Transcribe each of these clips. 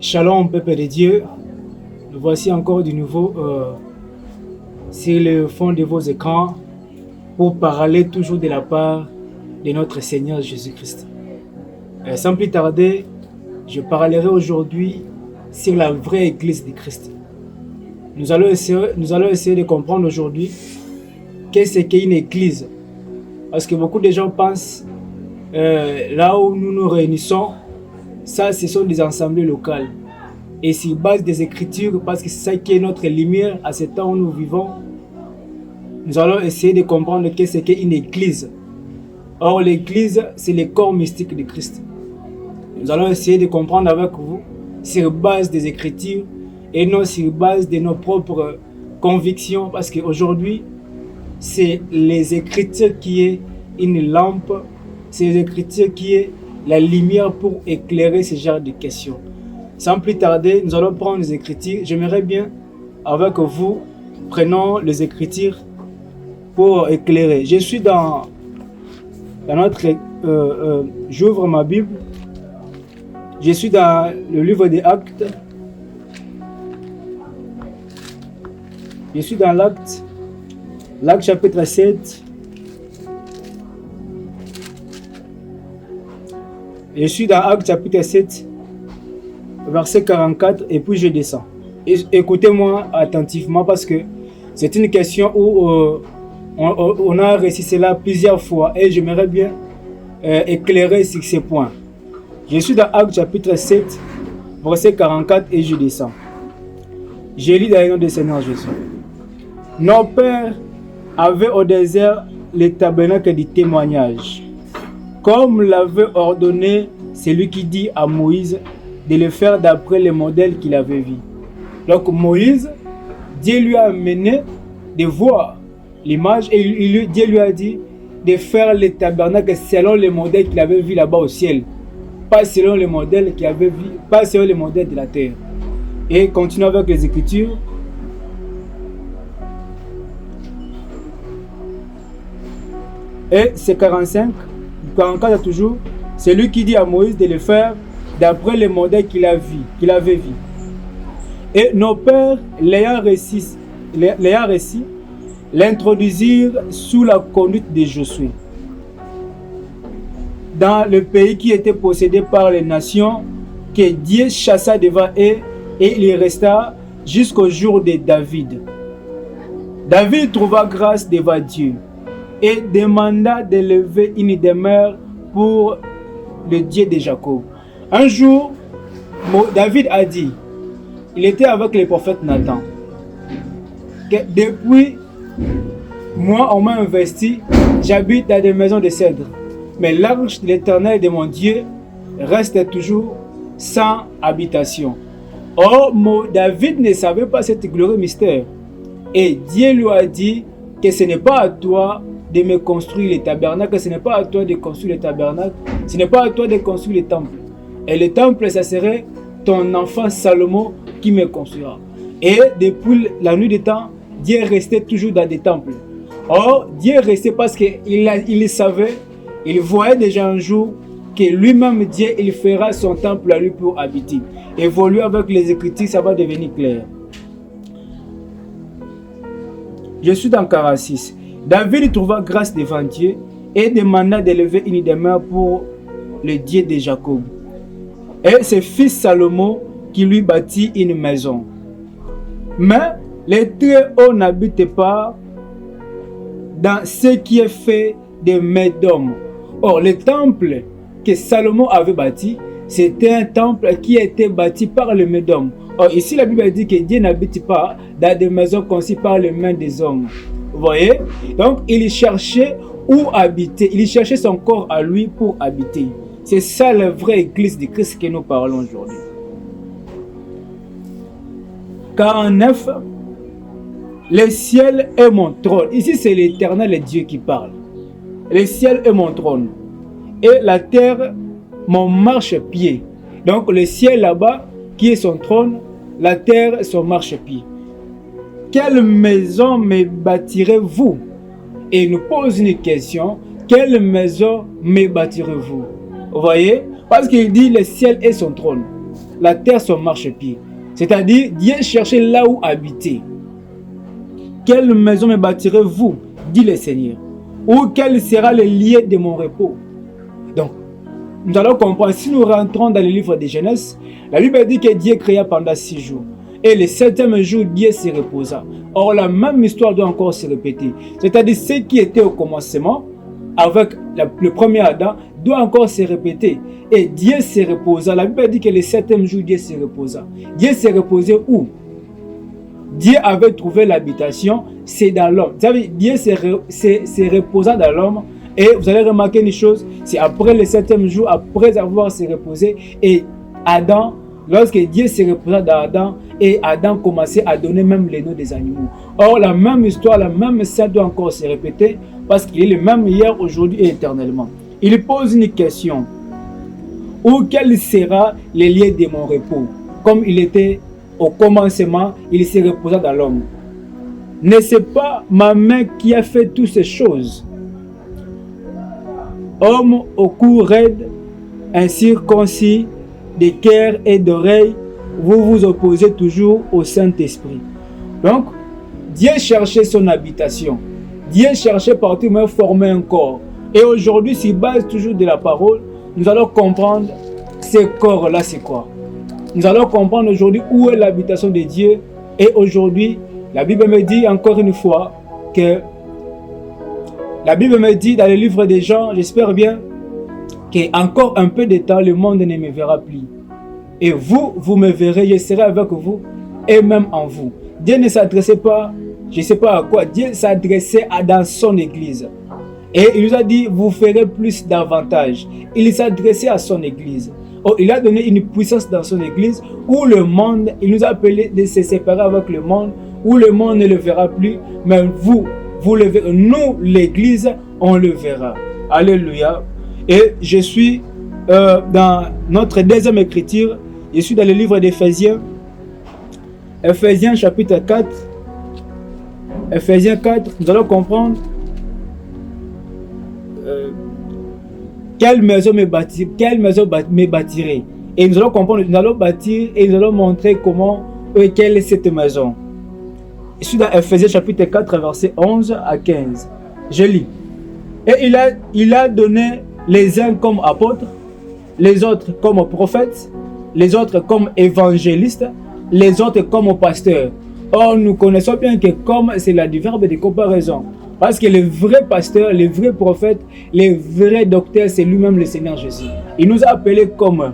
Shalom, peuple de Dieu. Nous voici encore de nouveau sur le fond de vos écrans pour parler toujours de la part de notre Seigneur Jésus-Christ. Sans plus tarder, je parlerai aujourd'hui sur la vraie Église de Christ. Nous allons essayer de comprendre aujourd'hui qu'est-ce qu'une Église. Parce que beaucoup de gens pensent, là où nous nous réunissons, ça, ce sont des assemblées locales. Et sur base des Écritures, parce que c'est ça qui est notre lumière à ce temps où nous vivons, nous allons essayer de comprendre qu'est-ce qu'une Église. Or, l'Église, c'est le corps mystique de Christ. Nous allons essayer de comprendre avec vous sur base des Écritures et non sur base de nos propres convictions, parce qu'aujourd'hui, c'est les Écritures qui est une lampe, c'est les Écritures qui est la lumière pour éclairer ce genre de questions. Sans plus tarder, nous allons prendre les Écritures. J'aimerais bien, avec vous, prenons les Écritures pour éclairer. Je suis dans notre... j'ouvre ma Bible. Je suis dans le livre des Actes. Je suis dans l'Acte chapitre 7. Je suis dans Actes chapitre 7, verset 44, et puis je descends. Écoutez-moi attentivement parce que c'est une question où on a réussi cela plusieurs fois et j'aimerais bien éclairer sur ces points. Je suis dans Actes chapitre 7, verset 44 et je descends. Je lis dans le nom du Seigneur Jésus. Nos pères avaient au désert le tabernacle du témoignage, comme l'avait ordonné celui qui dit à Moïse de le faire d'après le modèle qu'il avait vu. Donc Moïse, Dieu lui a amené de voir l'image et Dieu lui a dit de faire le tabernacle selon le modèle qu'il avait vu là-bas au ciel, pas selon le modèle qu'il avait vu, pas selon le modèle de la terre. Et continuons avec les Écritures. Et c'est 45, 44 toujours, c'est lui qui dit à Moïse de le faire d'après le modèle qu'il avait vu. Et nos pères, l'ayant réussi, l'introduisirent sous la conduite de Josué, dans le pays qui était possédé par les nations, que Dieu chassa devant eux, et il y resta jusqu'au jour de David. David trouva grâce devant Dieu et demanda d'élever une demeure pour le Dieu de Jacob. Un jour, David a dit, il était avec le prophète Nathan, que depuis moi on m'a investi, j'habite dans des maisons de cèdre, mais l'arche de l'Éternel de mon Dieu reste toujours sans habitation. Or, David ne savait pas cette glorieux mystère, et Dieu lui a dit que ce n'est pas à toi de me construire le tabernacle, ce n'est pas à toi de construire le tabernacle, ce n'est pas à toi de construire le temple. Et le temple, ça serait ton enfant Salomon qui me construira. Et depuis la nuit des temps, Dieu restait toujours dans des temples. Or, Dieu restait parce qu'il savait, il voyait déjà un jour que lui-même, Dieu, il fera son temple à lui pour habiter. Évoluer avec les Écritures, ça va devenir clair. Je suis dans 46. David trouva grâce devant Dieu et demanda d'élever une demeure pour le Dieu de Jacob. Et c'est fils Salomon qui lui bâtit une maison. Mais les Très-Hauts n'habitent pas dans ce qui est fait de mains d'hommes. Or, le temple que Salomon avait bâti, c'était un temple qui a été bâti par les mains d'hommes. Or, ici, la Bible dit que Dieu n'habite pas dans des maisons conçues par les mains des hommes. Vous voyez? Donc, il cherchait où habiter. Il cherchait son corps à lui pour habiter. C'est ça la vraie Église de Christ que nous parlons aujourd'hui. 49. Le ciel est mon trône. Ici, c'est l'Éternel Dieu qui parle. Le ciel est mon trône. Et la terre, mon marchepied. Donc, le ciel là-bas, qui est son trône, la terre, son marchepied. Quelle maison me bâtirez-vous? Et il nous pose une question. Quelle maison me bâtirez-vous? Vous voyez? Parce qu'il dit le ciel est son trône. la terre son marchepied. C'est-à-dire, Dieu cherchait là où habiter. Quelle maison me bâtirez-vous, dit le Seigneur, ou quel sera le lieu de mon repos? Donc, nous allons comprendre, si nous rentrons dans le livre de Genèse, la Bible dit que Dieu créa pendant 6 jours. Et le 7e jour, Dieu se reposa. Or, la même histoire doit encore se répéter. C'est-à-dire, ce qui était au commencement, avec le premier Adam, doit encore se répéter. Et Dieu se reposa. La Bible dit que le 7e jour, Dieu se reposa. Dieu se reposait où? Dieu avait trouvé l'habitation, c'est dans l'homme. Vous savez, Dieu se reposa dans l'homme. Et vous allez remarquer une chose, c'est après le 7e jour, après avoir se reposé, et Adam, lorsque Dieu se reposa dans Adam, et Adam commençait à donner même les noms des animaux. Or, la même histoire, la même scène doit encore se répéter, parce qu'il est le même hier, aujourd'hui et éternellement. Il pose une question. Où quel sera le lieu de mon repos? Comme il était au commencement, il se reposa dans l'homme. N'est-ce pas ma main qui a fait toutes ces choses? Homme au cou raide, incirconcis de cœur et d'oreilles, vous vous opposez toujours au Saint-Esprit. Donc, Dieu cherchait son habitation. Dieu cherchait partout même former un corps. Et aujourd'hui, s'il base toujours de la parole, nous allons comprendre ce corps-là, c'est quoi. Nous allons comprendre aujourd'hui où est l'habitation de Dieu. Et aujourd'hui, la Bible me dit encore une fois que la Bible me dit dans le livre des Jean, j'espère bien, qu'encore un peu de temps, le monde ne me verra plus. Et vous, vous me verrez, je serai avec vous et même en vous. Dieu ne s'adressait pas, je ne sais pas à quoi, Dieu s'adressait dans son église. Et il nous a dit, vous ferez plus d'avantages. Il s'adressait à son église. Oh, il a donné une puissance dans son église où le monde, il nous a appelé de se séparer avec le monde, où le monde ne le verra plus, mais vous le verrez. Nous, l'église, on le verra. Alléluia. Et je suis dans notre deuxième écriture, je suis dans le livre d'Éphésiens, Éphésiens chapitre 4, Éphésiens 4, nous allons comprendre quelle maison me bâtirai. Et nous allons comprendre, nous allons bâtir et nous allons montrer comment et quelle est cette maison. Je suis dans Éphésiens chapitre 4, verset 11 à 15. Je lis. Et il a donné les uns comme apôtres, les autres comme prophètes, les autres comme évangélistes, les autres comme pasteurs. Or, nous connaissons bien que comme c'est du verbe de comparaison. Parce que le vrai pasteur, le vrai prophète, le vrai docteur, c'est lui-même le Seigneur Jésus. Il nous a appelés comme.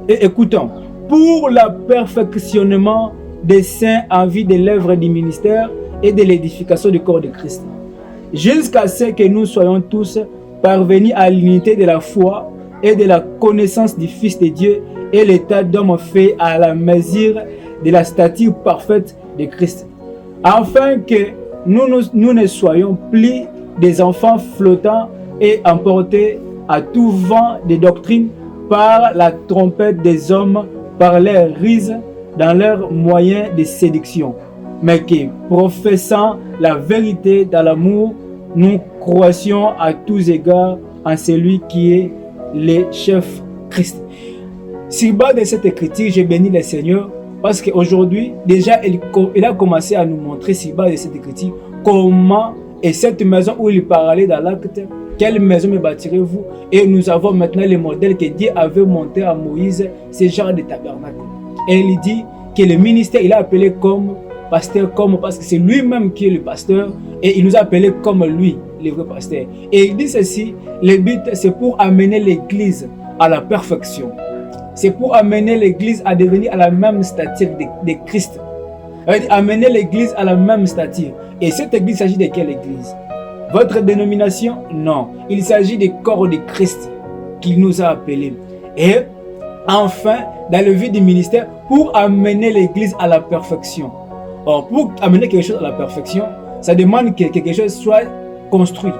Et écoutons, pour le perfectionnement des saints en vue de l'œuvre du ministère et de l'édification du corps de Christ. Jusqu'à ce que nous soyons tous parvenus à l'unité de la foi et de la connaissance du Fils de Dieu et l'état d'homme fait à la mesure de la stature parfaite de Christ. Afin que nous ne soyons plus des enfants flottants et emportés à tout vent de doctrine par la trompette des hommes, par leurs ruses dans leurs moyens de séduction, mais que, professant la vérité dans l'amour, nous croissions à tous égards en celui qui est le chef Christ. Sur base de cette écriture, j'ai béni le Seigneur parce qu'aujourd'hui, déjà, il a commencé à nous montrer sur base de cette écriture comment est cette maison où il parlait dans l'acte, quelle maison me bâtirez-vous? Et nous avons maintenant le modèle que Dieu avait monté à Moïse, ce genre de tabernacle. Et il dit que le ministère, il a appelé comme pasteur, comme parce que c'est lui-même qui est le pasteur et il nous a appelé comme lui, le vrai pasteur. Et il dit ceci, le but c'est pour amener l'église à la perfection. C'est pour amener l'église à devenir à la même stature de Christ. Amener l'église à la même stature. Et cette église, il s'agit de quelle église? Votre dénomination? Non. Il s'agit du corps de Christ qu'il nous a appelés. Et enfin, dans le but du ministère, pour amener l'église à la perfection. Or, pour amener quelque chose à la perfection, ça demande que quelque chose soit construit.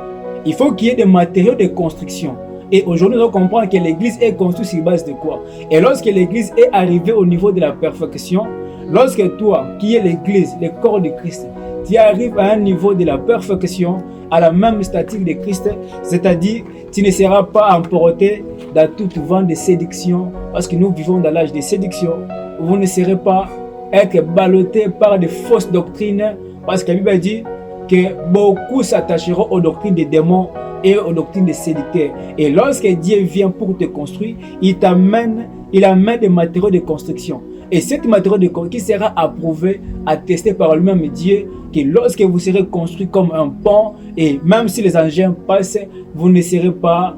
Il faut qu'il y ait des matériaux de construction. Et aujourd'hui, nous comprenons que l'église est construite sur base de quoi? Et lorsque l'église est arrivée au niveau de la perfection, lorsque toi, qui es l'église, le corps de Christ, tu arrives à un niveau de la perfection, à la même stature de Christ, c'est-à-dire tu ne seras pas emporté dans tout vent de séduction, parce que nous vivons dans l'âge de séduction. Vous ne serez pas être ballotté par de fausses doctrines, parce que la Bible dit que beaucoup s'attacheront aux doctrines des démons et aux doctrines des séducteurs. Et lorsque Dieu vient pour te construire, il amène des matériaux de construction. Et cette matériau de construction sera approuvé, attesté par le même Dieu, que lorsque vous serez construit comme un pont, et même si les engins passent, vous ne serez pas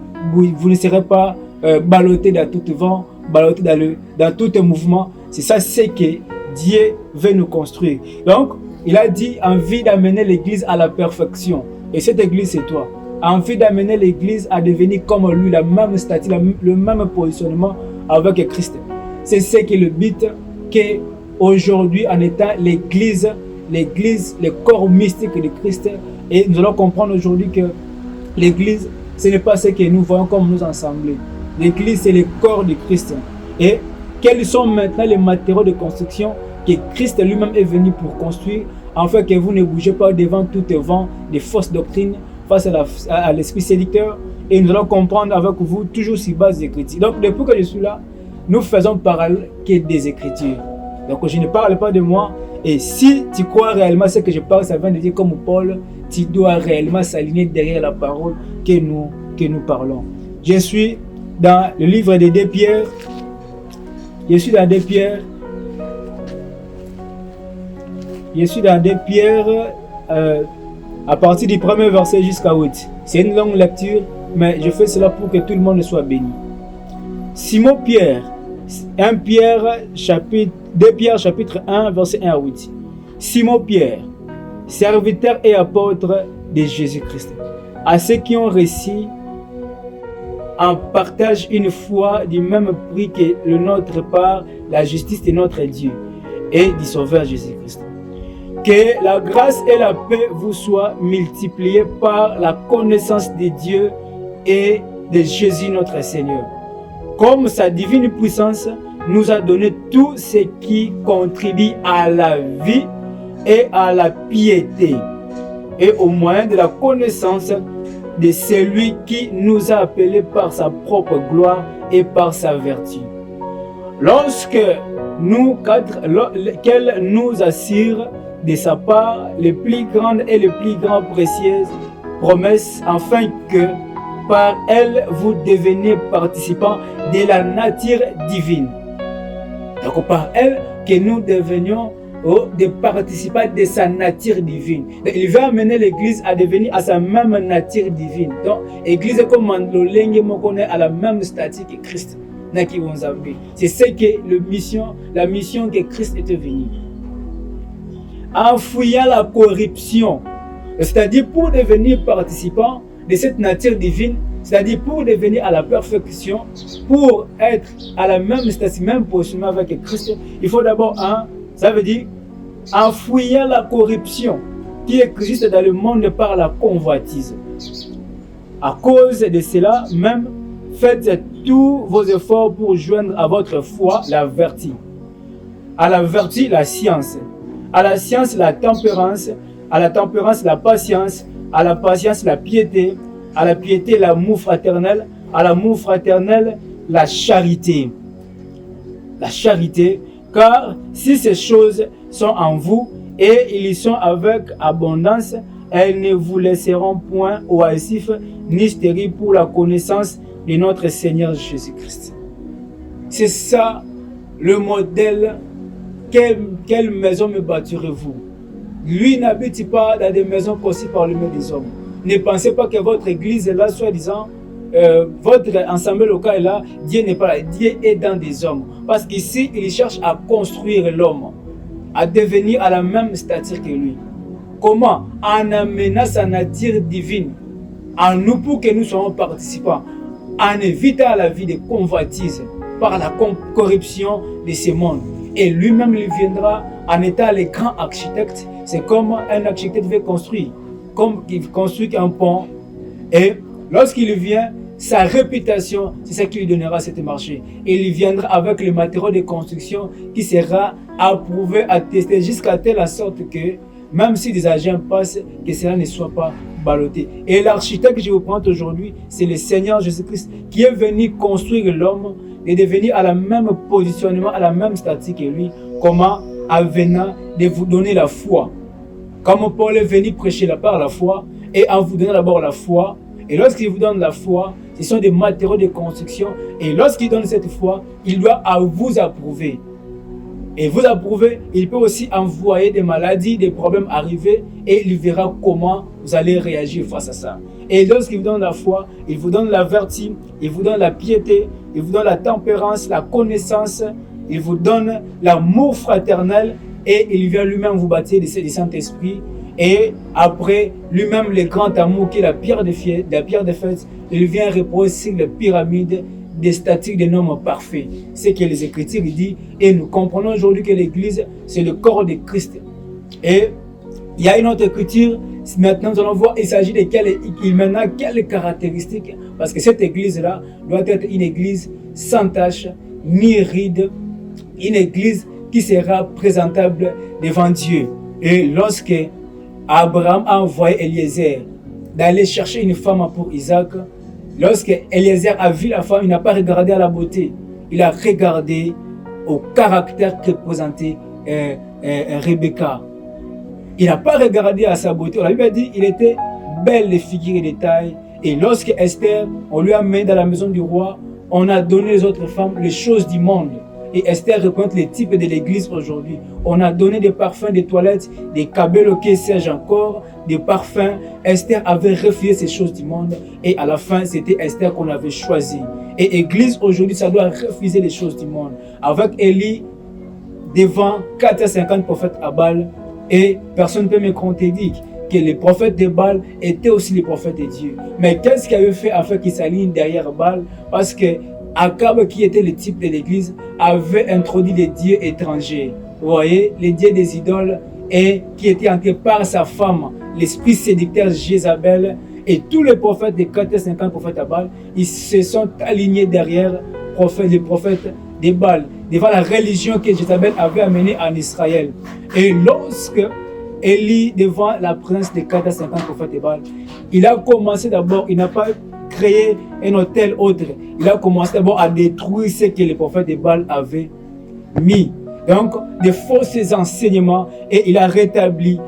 ballotté dans tout vent, ballotté dans tout mouvement. C'est ça, c'est que Dieu veut nous construire. Donc, il a dit envie d'amener l'église à la perfection. Et cette église, c'est toi. Envie d'amener l'église à devenir comme lui, la même statut, le même positionnement avec Christ. C'est ce qui est le but qu'aujourd'hui, en étant l'église, le corps mystique de Christ, et nous allons comprendre aujourd'hui que l'église, ce n'est pas ce que nous voyons comme nous assembler. L'église, c'est le corps de Christ. Et quels sont maintenant les matériaux de construction que Christ lui-même est venu pour construire, afin que vous ne bougez pas devant tout vent de fausses doctrines face à l'esprit séducteur. Et nous allons comprendre avec vous toujours sur base des Écritures. Donc, depuis que je suis là, nous faisons parler que des Écritures. Donc, je ne parle pas de moi. Et si tu crois réellement ce que je parle, ça vient de dire comme Paul, tu dois réellement s'aligner derrière la parole que nous parlons. Je suis dans le livre de 2 Pierre. Je suis dans 2 Pierre. Je suis dans 2 Pierre à partir du premier verset jusqu'à 8. C'est une longue lecture, mais je fais cela pour que tout le monde soit béni. Simon Pierre, 2 Pierre chapitre 1, verset 1 à 8. Simon Pierre, serviteur et apôtre de Jésus-Christ, à ceux qui ont réussi en partage une foi du même prix que le nôtre par la justice de notre Dieu et du Sauveur Jésus-Christ. Que la grâce et la paix vous soient multipliées par la connaissance de Dieu et de Jésus notre Seigneur. Comme sa divine puissance nous a donné tout ce qui contribue à la vie et à la piété, et au moyen de la connaissance de celui qui nous a appelés par sa propre gloire et par sa vertu. Lorsque qu'elle nous assure de sa part les plus grandes et les plus grandes précieuses promesses, afin que par elle vous deveniez participants de la nature divine. Donc par elle que nous devenions des participants de sa nature divine. Donc, il va amener l'église à devenir à sa même nature divine. Donc l'église est comme à la même statut que Christ. C'est ce que la mission que Christ est venu. En fuyant la corruption, c'est-à-dire pour devenir participant de cette nature divine, c'est-à-dire pour devenir à la perfection, pour être à la même statut, même positionnement avec Christ, il faut d'abord ça veut dire en fuyant la corruption qui existe dans le monde par la convoitise. À cause de cela même, faites tous vos efforts pour joindre à votre foi la vertu. À la vertu, la science. À la science, la tempérance. À la tempérance, la patience. À la patience, la piété. À la piété, l'amour fraternel. À l'amour fraternel, la charité. La charité, car si ces choses sont en vous et ils y sont avec abondance, elles ne vous laisseront point oisifs ni stériles pour la connaissance de notre Seigneur Jésus-Christ. C'est ça le modèle. Quelle maison me bâtirez-vous? Lui n'habite pas dans des maisons conçues par les mains des hommes. Ne pensez pas que votre église est là, soi-disant, votre ensemble local est là. Dieu n'est pas là. Dieu est dans des hommes. Parce qu'ici, il cherche à construire l'homme, à devenir à la même stature que lui. Comment? En amenant sa nature divine en nous pour que nous soyons participants, en évitant la vie de convoitise par la corruption de ce monde. Et lui-même, il viendra en étant le grand architecte. C'est comme un architecte veut construire, comme il construit un pont. Et lorsqu'il vient, sa réputation, c'est ce qui lui donnera cette marché. Et il viendra avec le matériau de construction qui sera approuvé, attesté jusqu'à telle sorte que même si des agents passent, que cela ne soit pas ballotté. Et l'architecte que je vous présente aujourd'hui, c'est le Seigneur Jésus-Christ qui est venu construire l'homme et devenir à la même positionnement, à la même statique que lui, comment avenant de vous donner la foi. Comme Paul est venu prêcher par la foi, et en vous donnant d'abord la foi, et lorsqu'il vous donne la foi, ce sont des matériaux de construction, et lorsqu'il donne cette foi, il doit vous approuver. Et vous approuver, il peut aussi envoyer des maladies, des problèmes arriver, et il verra comment vous allez réagir face à ça. Et lorsqu'il vous donne la foi, il vous donne la vertu, il vous donne la piété, il vous donne la tempérance, la connaissance, il vous donne l'amour fraternel, et il vient lui-même vous bâtir du Saint-Esprit. Et après, lui-même, le grand amour qui est la pierre de fête, il vient reposer sur la pyramide des statues d'un homme parfait. C'est ce que les Écritures disent. Et nous comprenons aujourd'hui que l'Église, c'est le corps de Christ. Et il y a une autre écriture. Maintenant, nous allons voir, il s'agit de quelles caractéristiques. Parce que cette Église-là doit être une Église sans tache, ni ride. Une Église qui sera présentable devant Dieu. Et lorsque Abraham a envoyé Eliezer d'aller chercher une femme pour Isaac, lorsque Eliezer a vu la femme, il n'a pas regardé à la beauté, il a regardé au caractère que présentait Rebecca. Il n'a pas regardé à sa beauté. La Bible dit qu'il était belle de figure et de taille. Et lorsque Esther, on lui a mis dans la maison du roi, on a donné aux autres femmes les choses du monde. Et Esther représente les types de l'église aujourd'hui. On a donné des parfums, des toilettes, des cabelots qui siègent encore, des parfums. Esther avait refusé ces choses du monde. Et à la fin, c'était Esther qu'on avait choisi. Et l'église aujourd'hui, ça doit refuser les choses du monde. Avec Élie, devant 450 prophètes à Baal, et personne ne peut me contredire que les prophètes de Baal étaient aussi les prophètes de Dieu. Mais qu'est-ce qu'il avait fait afin qu'ils s'alignent derrière Baal? Parce que Akab, qui était le type de l'église, avait introduit des dieux étrangers. Vous voyez, les dieux des idoles, et qui étaient entrés par sa femme, l'esprit séducteur Jézabel, et tous les prophètes des 450 prophètes à Baal, ils se sont alignés derrière les prophètes de Baal, devant la religion que Jézabel avait amenée en Israël. Et lorsque Élie, devant la présence des 450 prophètes de Baal, il a commencé d'abord, il n'a pas créé un hôtel autre. Il a commencé d'abord à détruire ce que les prophètes de Baal avaient mis. Donc, des faux enseignements, et il a rétabli.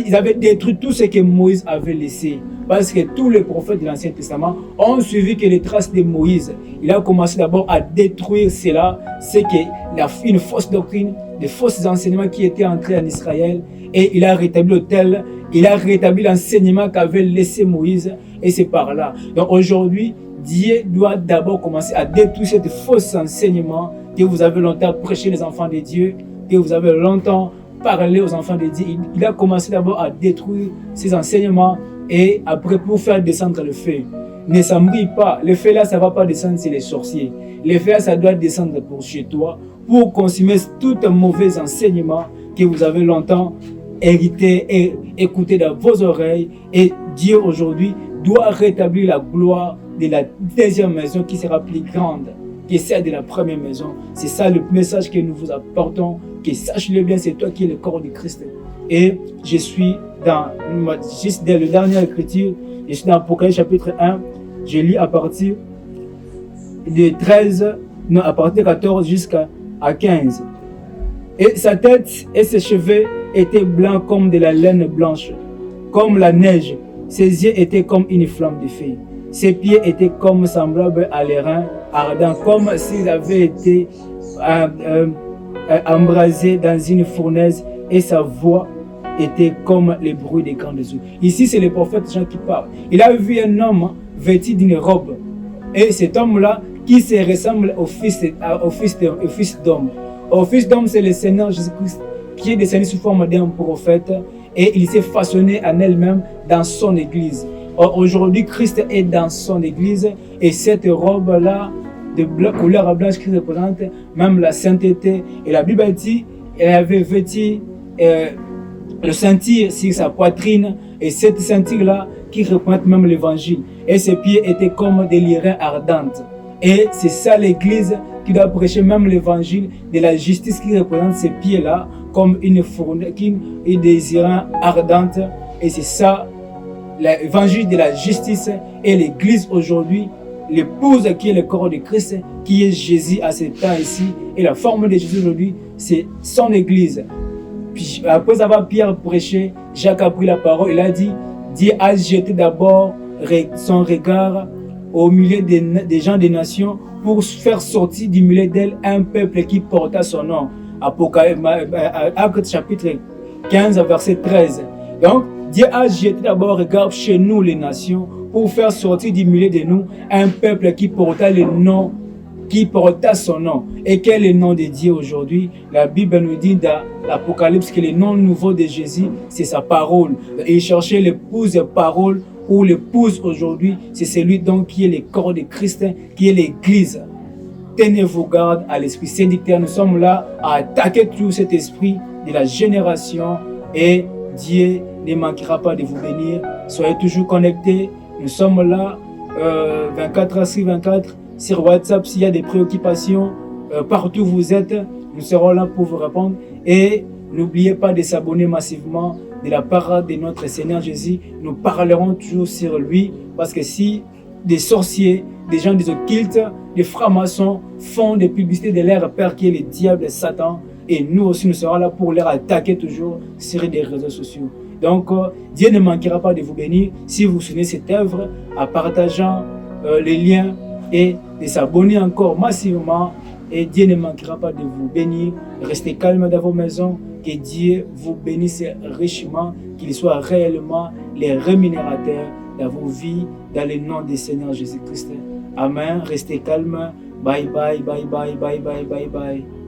Ils avaient détruit tout ce que Moïse avait laissé. Parce que tous les prophètes de l'Ancien Testament ont suivi que les traces de Moïse. Il a commencé d'abord à détruire cela. C'est une fausse doctrine, des faux enseignements qui étaient entrés en Israël. Et il a rétabli l'autel. Il a rétabli l'enseignement qu'avait laissé Moïse. Et c'est par là. Donc aujourd'hui, Dieu doit d'abord commencer à détruire ces faux enseignements que vous avez longtemps prêché les enfants de Dieu, que vous avez longtemps parlé aux enfants de Dieu. Il a commencé d'abord à détruire ces enseignements et après pour faire descendre le feu. Ne s'embrouille pas. Le feu là, ça ne va pas descendre sur les sorciers. Le feu là, ça doit descendre pour chez toi pour consumer tout un mauvais enseignement que vous avez longtemps hérité et écouté dans vos oreilles. Et Dieu aujourd'hui doit rétablir la gloire de la deuxième maison qui sera plus grande que celle de la première maison. C'est ça le message que nous vous apportons. Que sache-le bien, c'est toi qui es le corps de Christ. Et je suis juste dans la dernière écriture, je suis dans Apocalypse chapitre 1, je lis à partir de 13, non, à partir de 14 jusqu'à 15. Et sa tête et ses cheveux étaient blancs comme de la laine blanche, comme la neige. Ses yeux étaient comme une flamme de feu. Ses pieds étaient comme semblables à l'airain ardent, comme s'ils avaient été embrasés dans une fournaise, et sa voix était comme le bruit des grandes eaux. Ici, c'est le prophète Jean qui parle. Il a vu un homme vêtu d'une robe. Et cet homme-là, qui se ressemble au fils d'homme. Au fils d'homme, c'est le Seigneur Jésus-Christ, qui est descendu sous forme d'un prophète. Et il s'est façonné en elle-même dans son église. Aujourd'hui, Christ est dans son église. Et cette robe-là, de couleur blanche qui représente même la sainteté. Et la Bible dit, elle avait vêtu le ceinture sur sa poitrine. Et cette ceinture-là qui représente même l'évangile. Et ses pieds étaient comme des lirins ardentes. Et c'est ça l'église qui doit prêcher même l'évangile de la justice qui représente ces pieds-là comme une fournaise, une désirant ardente. Et c'est ça, l'évangile de la justice et l'église aujourd'hui, l'épouse qui est le corps de Christ, qui est Jésus à ce temps ici. Et la forme de Jésus aujourd'hui, c'est son église. Puis après avoir Pierre prêché, Jacques a pris la parole, il a dit, Dieu a jeté d'abord son regard au milieu des gens des nations pour faire sortir du milieu d'elle un peuple qui porta son nom. Actes chapitre 15, verset 13. Donc, Dieu a jeté d'abord regard chez nous les nations pour faire sortir du milieu de nous un peuple qui porta le nom, qui porta son nom. Et quel est le nom de Dieu aujourd'hui? La Bible nous dit dans l'Apocalypse que le nom nouveau de Jésus, c'est sa parole. Et il cherchait l'épouse parole ou l'épouse aujourd'hui, c'est celui donc qui est le corps de Christ, qui est l'église. Tenez-vous garde à l'esprit séducteur. Nous sommes là à attaquer tout cet esprit de la génération et Dieu ne manquera pas de vous bénir. Soyez toujours connectés. Nous sommes là 24 h sur 24 sur WhatsApp. S'il y a des préoccupations, partout où vous êtes, nous serons là pour vous répondre. Et n'oubliez pas de s'abonner massivement de la part de notre Seigneur Jésus. Nous parlerons toujours sur lui parce que si des sorciers, des gens des occultes, des francs-maçons font des publicités de leur père qui est le diable et Satan, et nous aussi nous serons là pour les attaquer toujours sur les réseaux sociaux. Donc Dieu ne manquera pas de vous bénir si vous soutenez cette œuvre en partageant les liens et de s'abonner encore massivement, et Dieu ne manquera pas de vous bénir. Restez calme dans vos maisons, que Dieu vous bénisse richement, qu'il soit réellement les rémunérateurs dans vos vies, dans le nom du Seigneur Jésus-Christ. Amen. Restez calme. Bye bye, bye bye, bye bye, bye bye.